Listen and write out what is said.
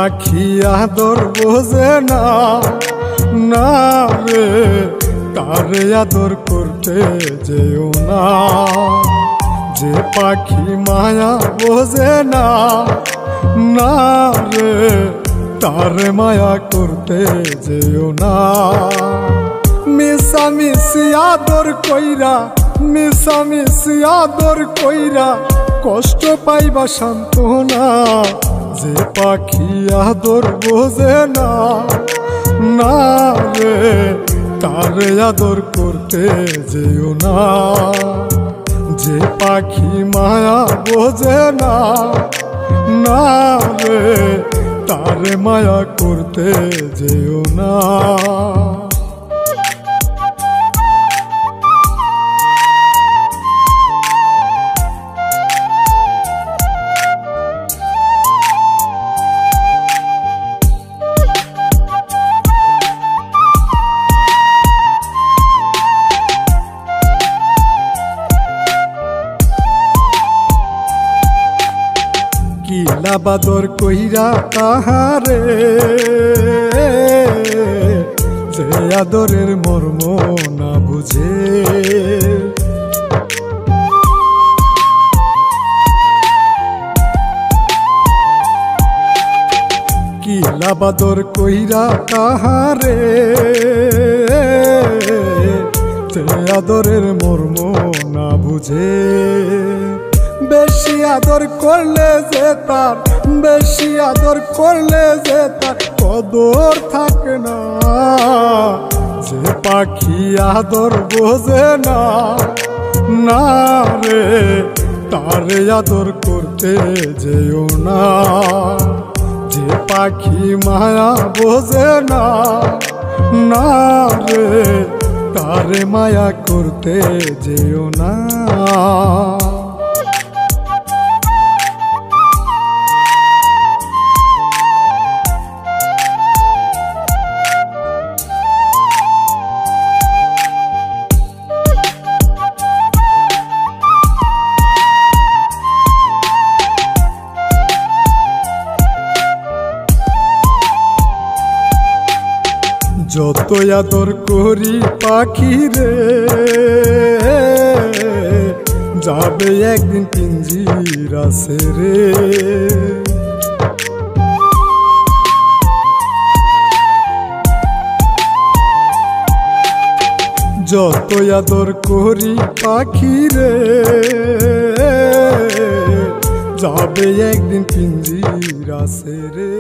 পাখি আদর বোঝে না, না রে তারে আদর করতে যেও না। যে পাখি মায়া বোঝে না, না রে তারে মায়া করতে যেও না। মিশামিশি আদর কইরা, মিশামিশি আদর কইরা কষ্ট পাইবা সান্ত্বনা। যে পাখি আদর বোঝে না, না রে তারে আদর করতে যেও না। যে পাখি মায়া বোঝে না, না রে তারে মায়া করতে যেও না। কিলা বাদর কইরা তাহারে, যে আদরের মর্ম না বুঝে। কিলা বাদর কইরা তাহারে, যে আদরের মর্ম না বুঝে। বেশি আদর করলে যে তার, বেশি আদর করলে যে তার কদর থাকে না। যে পাখি আদর বোঝে না, না রে তারে আদর করতে যেও না। যে পাখি মায়া বোঝে না, না রে তারে মায়া করতে যেও না। যত আদর করি পাখি রে, যাবে একদিন পিঞ্জিরা ছেড়ে। যত আদর করি পাখি রে, যাবে একদিন পিঞ্জিরা ছেড়ে।